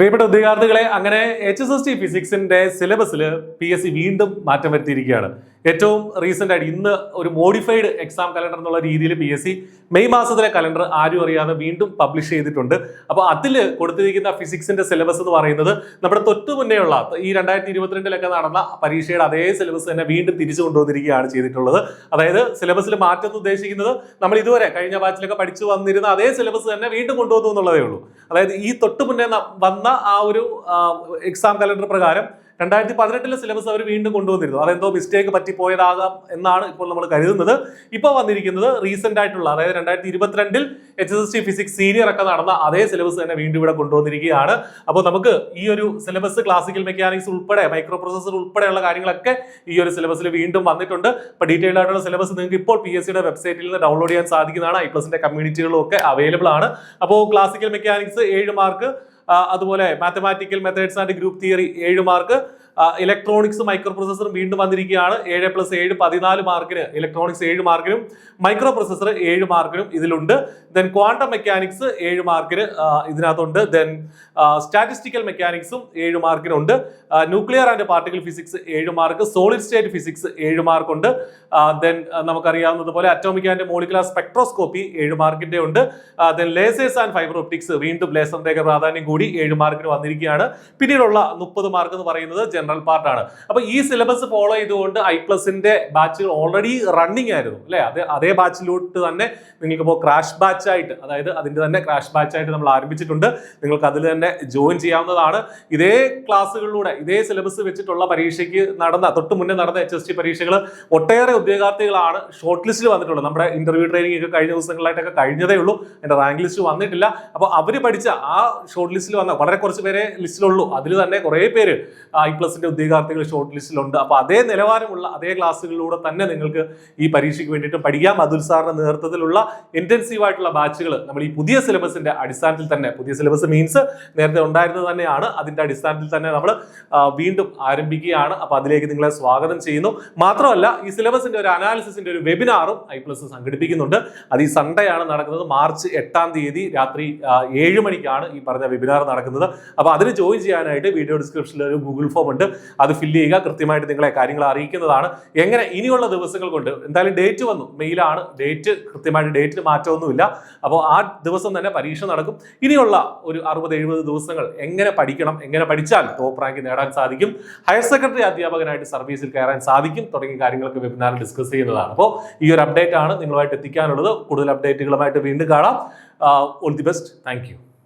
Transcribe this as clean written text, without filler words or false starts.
പ്രിയപ്പെട്ട ഉദ്യോഗാർത്ഥികളെ, അങ്ങനെ HSST ഫിസിക്സിന്റെ സിലബസിൽ PSC വീണ്ടും മാറ്റം വരുത്തിയിരിക്കുകയാണ്. ഏറ്റവും റീസെന്റ് ആയിട്ട് ഇന്ന് ഒരു മോഡിഫൈഡ് എക്സാം കലണ്ടർ എന്നുള്ള രീതിയിൽ PSC മെയ് മാസത്തിലെ കലണ്ടർ ആരും അറിയാതെ വീണ്ടും പബ്ലിഷ് ചെയ്തിട്ടുണ്ട്. അപ്പോൾ അതിൽ കൊടുത്തിരിക്കുന്ന ഫിസിക്സിന്റെ സിലബസ് എന്ന് പറയുന്നത് നമ്മുടെ തൊട്ടു മുന്നേയുള്ള ഈ 2022 നടന്ന പരീക്ഷയുടെ അതേ സിലബസ് തന്നെ വീണ്ടും തിരിച്ചു കൊണ്ടുവന്നിരിക്കുകയാണ് ചെയ്തിട്ടുള്ളത്. അതായത് സിലബസിൽ മാറ്റം എന്ന് ഉദ്ദേശിക്കുന്നത് നമ്മൾ ഇതുവരെ കഴിഞ്ഞ ബാച്ചിലൊക്കെ പഠിച്ചു വന്നിരുന്ന അതേ സിലബസ് തന്നെ വീണ്ടും കൊണ്ടുവന്നു എന്നുള്ളതേ ഉള്ളൂ. അതായത് ഈ തൊട്ടു മുന്നേ വന്ന ആ ഒരു എക്സാം കലണ്ടർ പ്രകാരം 2018 സിലബസ് അവർ വീണ്ടും കൊണ്ടുവന്നിരുന്നു. അതെന്തോ മിസ്റ്റേക്ക് പറ്റിപ്പോയതാകാം എന്നാണ് ഇപ്പോൾ നമ്മൾ കരുതുന്നത്. ഇപ്പോൾ വന്നിരിക്കുന്നത് റീസെന്റ് ആയിട്ടുള്ള, അതായത് 2022 HSST ഫിസിക്സ് സീനിയർ ഒക്കെ നടന്ന അതേ സിലബസ് തന്നെ വീണ്ടും ഇവിടെ കൊണ്ടുവന്നിരിക്കുകയാണ്. അപ്പോൾ നമുക്ക് ഈ ഒരു സിലബസ് ക്ലാസിക്കൽ മെക്കാനിക്സ് ഉൾപ്പെടെ മൈക്രോ പ്രോസസർ ഉൾപ്പെടെയുള്ള കാര്യങ്ങളൊക്കെ ഈ ഒരു സിലബസിൽ വീണ്ടും വന്നിട്ടുണ്ട്. അപ്പോൾ ഡീറ്റെയിൽഡ് ആയിട്ടുള്ള സിലബസ് നിങ്ങൾക്ക് ഇപ്പോൾ PSCയുടെ വെബ്സൈറ്റിൽ നിന്ന് ഡൗൺലോഡ് ചെയ്യാൻ സാധിക്കുന്നതാണ്. ഐപ്ലസിന്റെ കമ്മ്യൂണിറ്റികളും ഒക്കെ അവൈലബിൾ ആണ്. അപ്പോൾ ക്ലാസിക്കൽ മെക്കാനിക്സ് 7 മാർക്ക്, അതുപോലെ mathematical methods and group theory 7 mark, electronics മൈക്രോ പ്രോസസറും വീണ്ടും വന്നിരിക്കുകയാണ്. 7+7 14 മാർക്കിന് ഇലക്ട്രോണിക്സ് 7 മാർക്കിനും മൈക്രോ പ്രോസസർ 7 മാർക്കിനും ഇതിലുണ്ട്. ദെൻ ക്വാണ്ടം മെക്കാനിക്സ് 7 മാർക്കിന് ഇതിനകത്തുണ്ട്. ദെൻ സ്റ്റാറ്റിസ്റ്റിക്കൽ മെക്കാനിക്സും 7 മാർക്കിനുണ്ട്. Nuclear and particle physics 7 mark, solid state physics 7 മാർക്കുണ്ട്. ദെൻ നമുക്കറിയാവുന്നതുപോലെ അറ്റോമിക് ആൻഡ് മോളിക്കുലർ സ്പെക്ട്രോസ്കോപ്പി 7 മാർക്കിന്റെ ഉണ്ട്. ദെൻ ലേസേഴ്സ് ആൻഡ് ഫൈബർ ഒപ്റ്റിക്സ് വീണ്ടും ലേസറിന്റെ പ്രാധാന്യം കൂടി 7 മാർക്കിന് വന്നിരിക്കുകയാണ്. പിന്നീടുള്ള 30 മാർക്ക് എന്ന് പറയുന്നത് ജനറൽ പാർട്ടാണ്. അപ്പൊ ഈ സിലബസ് ഫോളോ ചെയ്തുകൊണ്ട് ഐപ്ലസിന്റെ ബാച്ചുകൾ ഓൾറെഡി റണ്ണിങ് ആയിരുന്നു അല്ലെ. അതേ ബാച്ചിലോട്ട് തന്നെ നിങ്ങൾക്ക് ഇപ്പോൾ ക്രാഷ് ബാച്ച് ആയിട്ട്, അതായത് അതിന്റെ തന്നെ ക്രാഷ് ബാച്ച് ആയിട്ട് നമ്മൾ ആരംഭിച്ചിട്ടുണ്ട്. നിങ്ങൾക്ക് അതിൽ തന്നെ ജോയിൻ ചെയ്യാവുന്നതാണ്. ഇതേ ക്ലാസ്സുകളിലൂടെ ഇതേ സിലബസ് വെച്ചിട്ടുള്ള പരീക്ഷയ്ക്ക് തൊട്ട് മുന്നേ നടന്ന HST പരീക്ഷകൾ ഒട്ടേറെ ഉദ്യോഗാർത്ഥികളാണ് ഷോർട്ട് ലിസ്റ്റിൽ വന്നിട്ടുള്ളത്. നമ്മുടെ ഇന്റർവ്യൂ ട്രെയിനിങ് ഒക്കെ കഴിഞ്ഞ ദിവസങ്ങളായിട്ടൊക്കെ കഴിഞ്ഞതേ ഉള്ളൂ, അതിന്റെ റാങ്ക് ലിസ്റ്റ് വന്നിട്ടില്ല. അപ്പോൾ അവര് പഠിച്ച ആ ഷോർട്ട് ലിസ്റ്റിൽ വന്ന വളരെ കുറച്ച് പേരെ ലിസ്റ്റിലുള്ളൂ. അതിൽ തന്നെ കുറെ പേര് ഐപ്ലസിന്റെ ഉദ്യോഗാർത്ഥികൾ ഷോർട്ട് ലിസ്റ്റിലുണ്ട്. അപ്പോൾ അതേ നിലവാരമുള്ള അതേ ക്ലാസ്സുകളിലൂടെ തന്നെ നിങ്ങൾക്ക് ഈ പരീക്ഷയ്ക്ക് വേണ്ടിയിട്ട് പഠിക്കാം. അതുൽ സാറിന്റെ നേതൃത്വത്തിലുള്ള ഇന്റൻസീവ് ആയിട്ടുള്ള ബാച്ചുകൾ നമ്മൾ ഈ പുതിയ സിലബസിന്റെ അടിസ്ഥാനത്തിൽ തന്നെ, പുതിയ സിലബസ് മീൻസ് നേരത്തെ ഉണ്ടായിരുന്നത് തന്നെയാണ്, അതിന്റെ അടിസ്ഥാനത്തിൽ തന്നെ നമ്മൾ വീണ്ടും ആരംഭിക്കുകയാണ്. അപ്പൊ അതിലേക്ക് നിങ്ങളെ സ്വാഗതം ചെയ്യുന്നു. മാത്രമല്ല ഈ സിലബസിന്റെ ഒരു അനാലിസിസിന്റെ ഒരു വെബിനാറും ഐപ്ലസ് സംഘടിപ്പിക്കുന്നുണ്ട്. അത് ഈ സൺഡേ ആണ് നടക്കുന്നത്. മാർച്ച് 8-ാം തീയതി രാത്രി 7 മണിക്കാണ് ഈ പറഞ്ഞ വെബിനാർ നടക്കുന്നത്. അപ്പൊ അതിന് ജോയിൻ ചെയ്യാനായിട്ട് വീഡിയോ ഡിസ്ക്രിപ്ഷനിൽ ഒരു ഗൂഗിൾ ഫോം ഉണ്ട്, അത് ഫില്ല് ചെയ്യുക. കൃത്യമായിട്ട് നിങ്ങളെ കാര്യങ്ങൾ അറിയിക്കുന്നതാണ്. എങ്ങനെ ഇനിയുള്ള ദിവസങ്ങൾ കൊണ്ട്, എന്തായാലും ഡേറ്റ് വന്നു, മെയിലാണ് ഡേറ്റ്, കൃത്യമായിട്ട് ഡേറ്റിന് മാറ്റമൊന്നുമില്ല. അപ്പോൾ ആ ദിവസം തന്നെ പരീക്ഷ നടക്കും. ഇനിയുള്ള ഒരു 60-70 ദിവസങ്ങൾ എങ്ങനെ പഠിക്കണം, എങ്ങനെ പഠിച്ചാൽ ടോപ്പ് റാങ്ക് നേടാൻ സാധിക്കും, ഹയർ സെക്കൻഡറി അധ്യാപകനായിട്ട് സർവീസിൽ കയറാൻ സാധിക്കും തുടങ്ങിയ കാര്യങ്ങളൊക്കെ വെബിനാറിൽ ഡിസ്കസ് ചെയ്യുന്നതാണ്. അപ്പോൾ ഈ ഒരു അപ്ഡേറ്റ് ആണ് നിങ്ങളുമായിട്ട് എത്തിക്കാനുള്ളത്. കൂടുതൽ അപ്ഡേറ്റുകളുമായിട്ട് വീണ്ടും കാണാം. All the best. Thank you.